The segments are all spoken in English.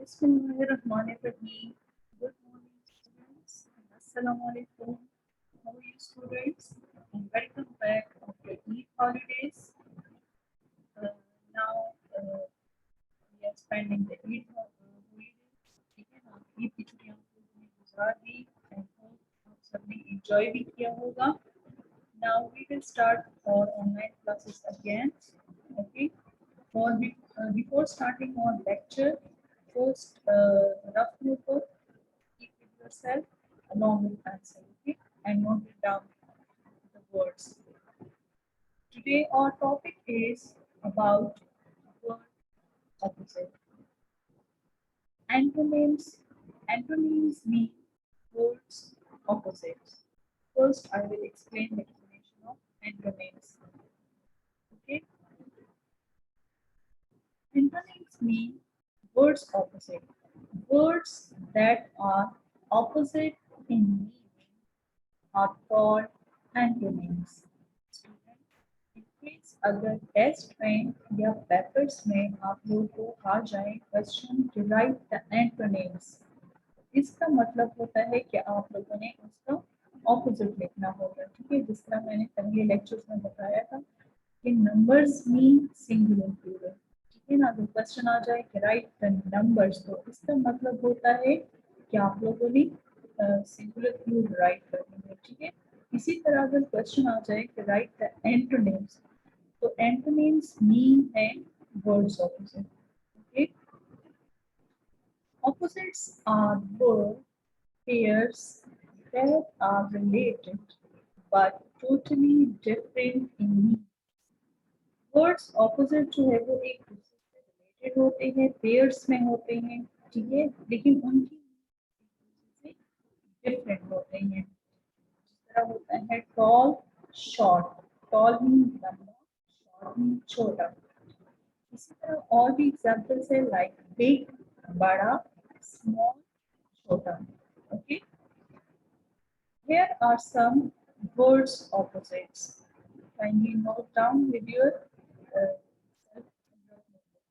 Bismillahirrahmanirrahim. Good morning, students. Assalamu alaikum. How are you, students? And welcome back after Eid holidays. Now we are spending the Eid holidays. ठीक है ना? ईद की छुट्टियां हमने गुजार दी and hope आप सबने enjoy भी किया होगा. Now we will start our online classes again. Okay. Before starting our lecture, first rough notebook, keep with yourself along with pencil, okay, and note it down the words. Today our topic is about word opposite. Antonyms. Antonyms mean words opposites. First, I will explain the definition of antonyms. Okay. Antonyms mean words opposite. Words that are opposite in meaning are called antonyms. In case अगर test में या papers में आप लोगों को आ जाए question to write the antonyms, इसका मतलब होता है कि आप लोगों ने उसका ऑपोजिट लिखना होगा. ठीक है, जिस तरह मैंने पहले लेक्चर्स में बताया था कि नंबर्स मीन सिंगुलर प्लूरल. ठीक है ना, अगर क्वेश्चन आ जाए कि राइट द नंबर्स, तो इसका मतलब होता है कि आप लोगों ने सिंगुलर प्लूरल राइट करनी है. ठीक है, इसी तरह अगर क्वेश्चन आ जाए कि राइट द एंटोनिम्स, तो एंटोनिम्स मीन है words opposite. Okay, opposites are word pairs that are related but totally different in meaning. Words opposite जो है वो एक दूसरे से रिलेटेड होते हैं, पेयर्स में होते हैं. ठीक है, लेकिन उनकी से डिफरेंट होते हैं. जिस तरह होता है टॉल शॉर्ट. टॉल मीन लंबा, शॉर्ट मीन छोटा. इसी तरह और भी एग्जांपल्स है लाइक बिग बड़ा, स्मॉल छोटा. Okay, here are some words opposites. Kindly note down with your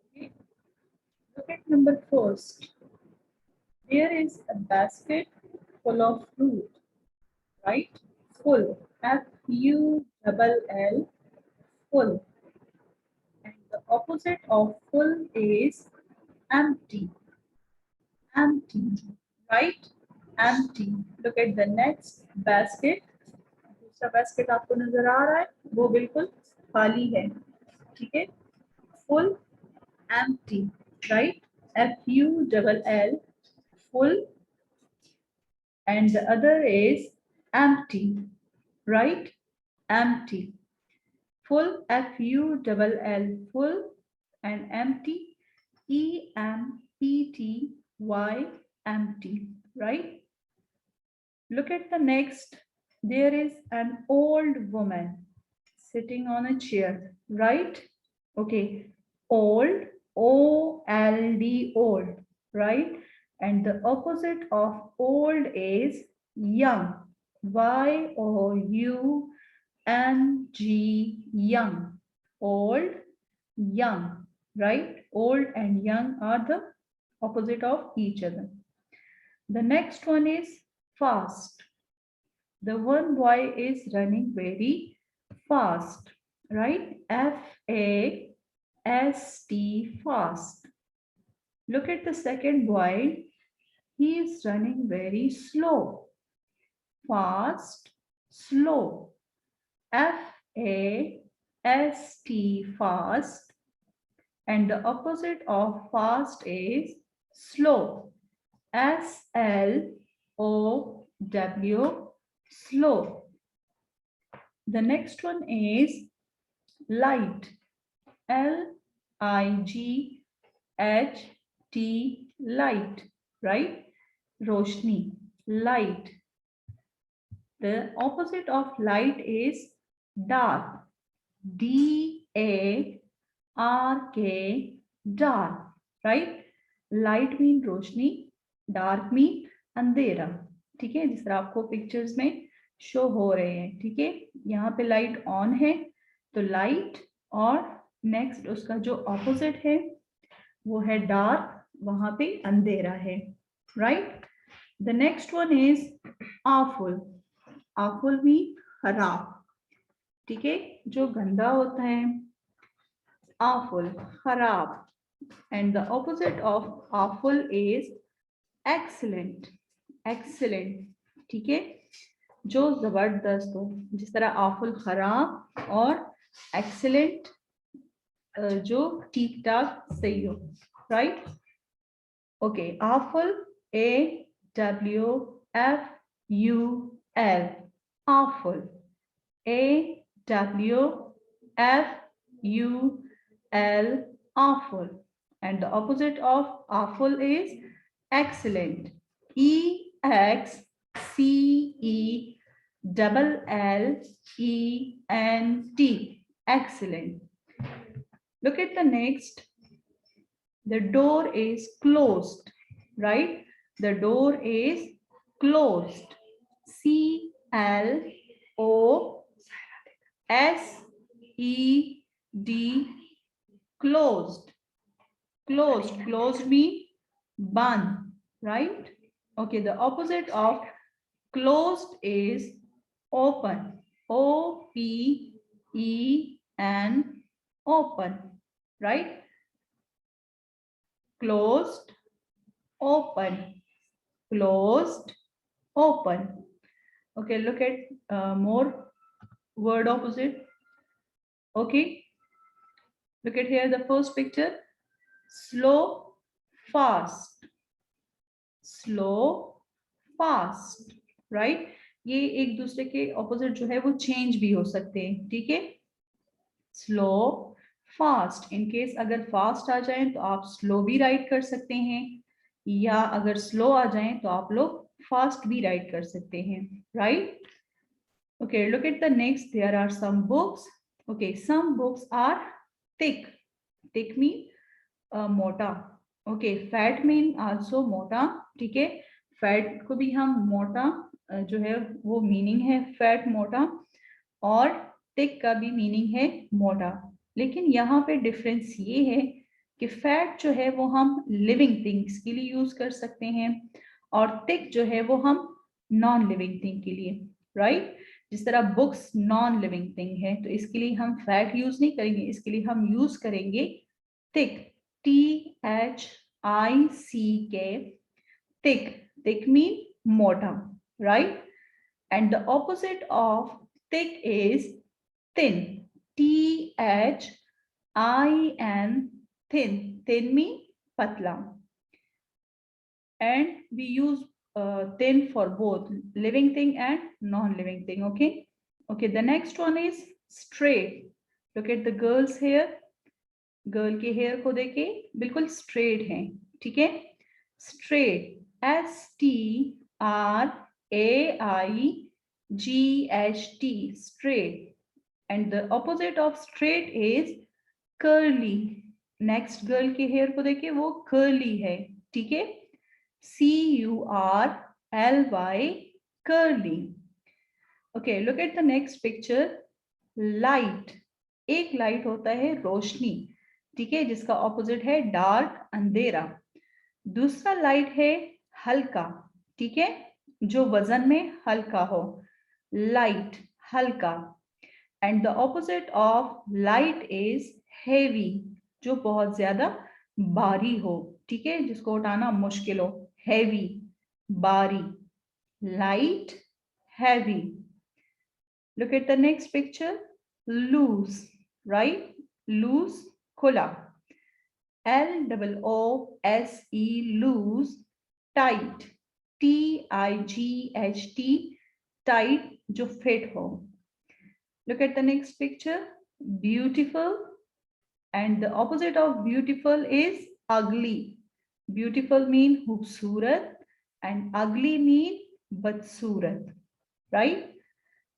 okay. Look at number first. There is a basket full of fruit, right? Full, F-U-L-L, full. And the opposite of full is empty. Empty, right? Empty. Look at the next basket. दूसरा basket आपको नजर आ रहा है, वो बिल्कुल खाली है. ठीक है, full, empty, right? F-U-L-L, full, and the other is empty, right? Empty. Full, F-U-L-L, full, and empty, E-M-P-T-Y, empty, right? Look at the next. There is an old woman sitting on a chair, right? Okay, old, O-L-D, old, right? And the opposite of old is young, Y-O-U-N-G, young. Old, young, right? Old and young are the opposite of each other. The next one is fast. The one boy is running very fast, right? F-A-S-T, fast. Look at the second boy. He is running very slow. Fast, slow. F-A-S-T, fast. And the opposite of fast is slow. S-L-O-W, slow. The next one is light. L-I-G-H-T, light, right? Roshni, light. The opposite of light is dark. D-A-R-K, dark, right? Light mean Roshni, dark mean अंधेरा. ठीक है, जिस तरह आपको pictures में show हो रहे हैं. ठीक है, यहाँ पे लाइट ऑन है तो लाइट, और नेक्स्ट उसका जो ऑपोजिट है वो है डार्क, वहां पे अंधेरा है, right. The next one is awful. awful mean खराब, ठीक है, जो गंदा होता है, awful खराब। And the opposite of awful is excellent. excellent, ठीक है, जो जबरदस्त हो, जिस तरह awful खराब और excellent जो ठीक ठाक सही हो, right. Okay, awful, AWFUL, awful, AWFUL, awful. And the opposite of awful is excellent, EXCELLENT, excellent. Look at the next. The door is closed, right? The door is closed. CLOSED, closed. Closed, closed means band, right? Okay, the opposite of closed is open. OPEN, open, right? Closed, open, closed, open. Okay, look at more word opposite. Okay, look at here the first picture. Slow, fast. Slow, fast, right? ये एक दूसरे के opposite जो है वो change भी हो सकते हैं, ठीक है। स्लो, फास्ट, इन केस अगर फास्ट आ जाए तो आप स्लो भी राइट कर सकते हैं, या अगर स्लो आ जाए तो आप लोग फास्ट भी राइट कर सकते हैं, right. Okay, look at the next, there are some books. Okay, some books are thick. Thick mean मोटा. ओके, फैट मीन आल्सो मोटा, ठीक है। फैट को भी हम मोटा जो है वो मीनिंग है फैट, मोटा, और थिक का भी मीनिंग है मोटा। लेकिन यहाँ पे डिफरेंस ये है कि फैट जो है वो हम लिविंग थिंग्स के लिए यूज कर सकते हैं, और थिक जो है वो हम नॉन लिविंग थिंग के लिए, राइट। जिस तरह बुक्स नॉन लिविंग थिंग है तो इसके लिए हम फैट यूज नहीं करेंगे, इसके लिए हम यूज करेंगे thick, THICK, thick. Thick mean मोटा, right? And the opposite of thick is thin. THIN, thin. Thin mean patla. And we use thin for both living thing and non-living thing. Okay. Okay. The next one is straight. Look at the girl's hair. Girl के hair को देखे बिल्कुल straight हैं, ठीक है। Straight, STRAIGHT, straight. And the opposite of straight is curly. Next girl के hair को देखे वो curly है, ठीक है। CURLY, curly. Okay, look at the next picture. Light. एक लाइट होता है रोशनी, ठीक है, जिसका ऑपोजिट है डार्क, अंधेरा। दूसरा लाइट है हल्का, ठीक है, जो वजन में हल्का हो, लाइट, हल्का। And the opposite of light is heavy, जो बहुत ज्यादा भारी हो, ठीक है, जिसको उठाना मुश्किल हो, हेवी, भारी, light, heavy. Look at the next picture. Loose, right? Loose, खुला. LOOSE, loose. Tight, TIGHT, tight, जो fit हो. Look at the next picture. Beautiful, and the opposite of beautiful is ugly. Beautiful mean खूबसूरत and ugly mean बदसूरत, right?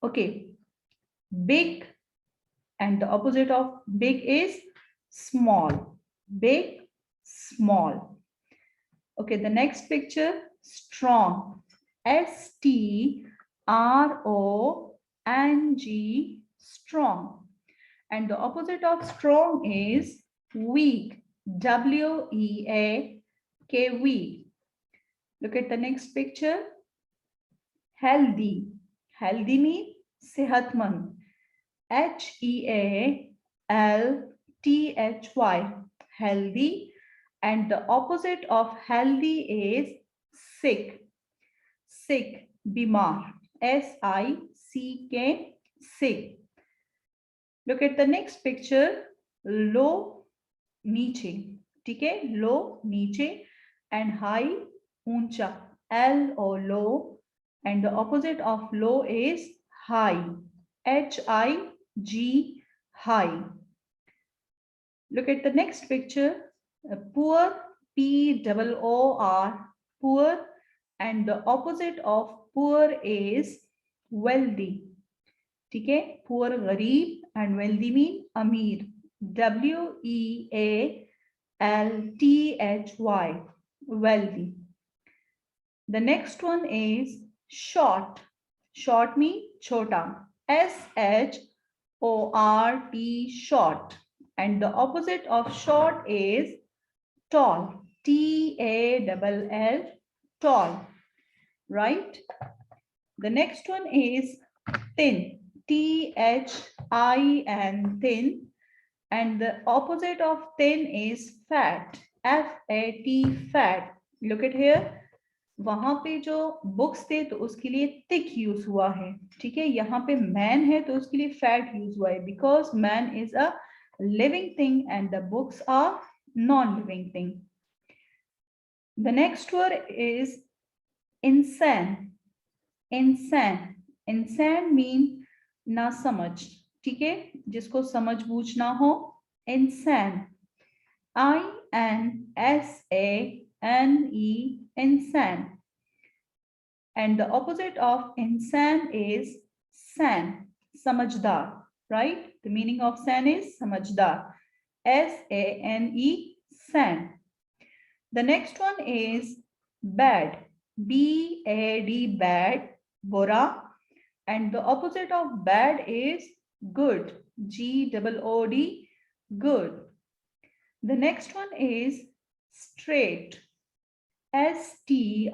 Okay. Big, and the opposite of big is small. Big, small. Okay, the next picture, strong. STRONG, strong. And the opposite of strong is weak. WEAK, kiwi. Look at the next picture. Healthy. Healthy means sehatmand. Healthy. Healthy. And the opposite of healthy is sick. Sick. Bimar. SICK. Sick. Look at the next picture. Low. नीचे. ठीक है. Low. नीचे. And high. ऊंचा. LO. Low. And the opposite of low is high. HIG. High. Look at the next picture. Poor. POOR. Poor. And the opposite of poor is wealthy. ठीक है. Poor गरीब and wealthy mean अमीर. WEALTHY. Wealthy. The next one is short. Short mean chota. SHORT. Short. And the opposite of short is tall. TALL. Tall. Right? The next one is thin. THIN. Thin. And the opposite of thin is fat. FAT. Fat. Look at here. वहां पे जो books थे तो उसके लिए thick use हुआ है. ठीक है. यहाँ पे मैन है तो उसके लिए फैट यूज हुआ है. Because man is a living thing and the books are non living thing. The next word is इंसान. इंसान. इंसान मीन ना समझ. ठीक है. जिसको समझ बूझ ना हो. इंसान. INSANE. Insan. And the opposite of insan is san. Samajdar. Right? The meaning of san is samajdar. SANE. San. The next one is bad. BAD. Bad. Bora. And the opposite of bad is good. GOOD. Good. The next one is straight. STRAIGHT.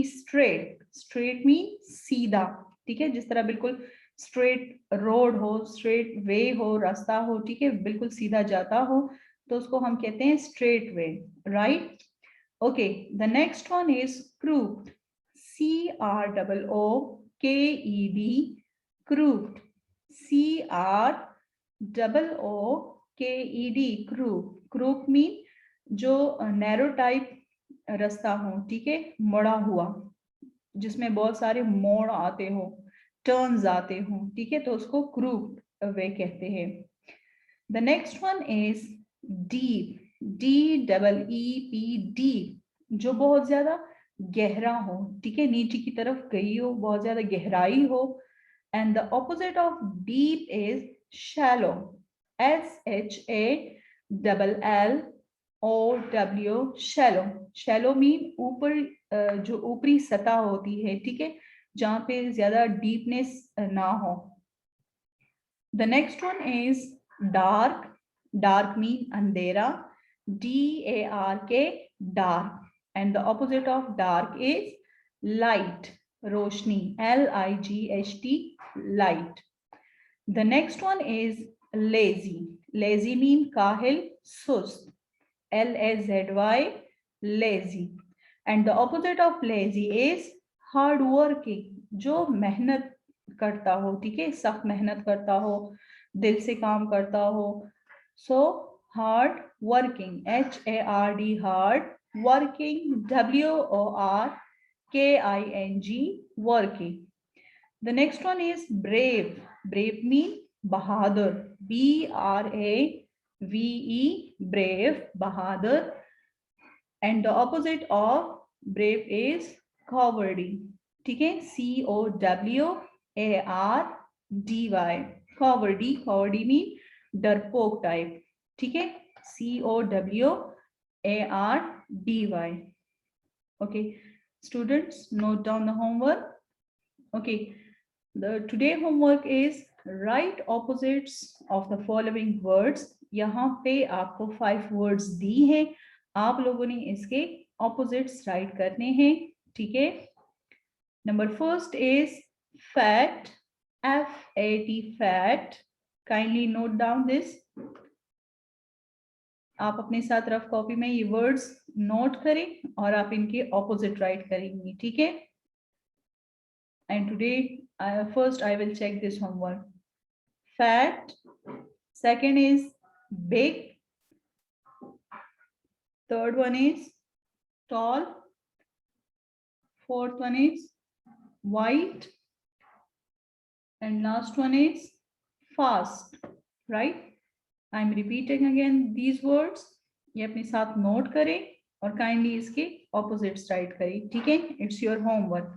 Straight. Straight means सीधा. ठीक है. जिस तरह बिल्कुल straight road हो, straight way हो, रास्ता हो. ठीक है. बिल्कुल सीधा जाता हो तो उसको हम कहते हैं straight way. Right? Okay. The next one is crooked. CROOKED. Crooked. CROOKED. Crook. Crook mean जो नैरो टाइप रास्ता हो. ठीक है. मुड़ा हुआ. जिसमें बहुत सारे मोड़ आते हो, टर्न्स आते हो. ठीक है. तो उसको क्रूक वे कहते हैं. The next one is deep. DEEP. Deep. जो बहुत ज्यादा गहरा हो. ठीक है. नीचे की तरफ गई हो, बहुत ज्यादा गहराई हो. And the opposite of deep is shallow. SHALLOW. Shallow. Shallow mean ऊपर जो ऊपरी सतह होती है. ठीक है. जहां पे ज्यादा डीपनेस ना हो. The next one is dark. Dark mean अंधेरा. DARK. Dark. And the opposite of dark is light. Roshni. LIGHT. Light. The next one is lazy. Lazy mean काहिल, सुस्त. LAZY. Lazy. And the opposite of lazy is hard working. जो मेहनत करता हो. ठीक है. सख्त मेहनत करता हो, दिल से काम करता हो. So hard working. HARD. hard. Working. WORKING. Working. The next one is brave. Brave mean bahadur. BRAVE. Brave. Bahadur. And the opposite of brave is cowardly. ठीक है. COWARDY. Cowardly. Cowardly mean डरपोक टाइप. ठीक है. COWARDY. Okay. Students, note down the homework. Okay. The today homework is write opposites of the following words यहाँ पे आपको 5 words दी हैं, आप लोगों ने इसके ऑपोजिट्स राइट करने हैं, ठीक है। Number first is fat, FAT, fat. Kindly note down this. आप अपने साथ रफ कॉपी में ये वर्ड्स नोट करें और आप इनके ऑपोजिट राइट करेंगे, ठीक है। And today first I will check this homework. Fat, second is big, third one is tall, fourth one is white, and last one is fast, right? I'm repeating again these words. ये अपने साथ note करें और kindly इसके opposites right करें, ठीक है। It's your homework.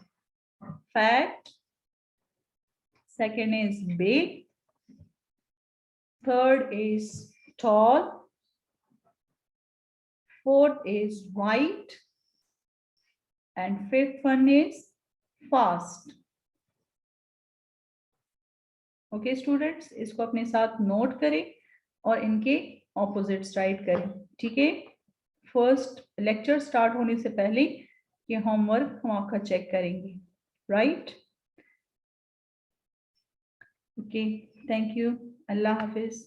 Fat, second is big, third is tall, fourth is white, and fifth one is fast. Okay students, इसको अपने साथ नोट करें और इनके ऑपोजिट्स राइट करें, ठीक है। फर्स्ट लेक्चर स्टार्ट होने से पहले ये होमवर्क हम आपका चेक करेंगे, right. Okay, thank you, Allah Hafiz.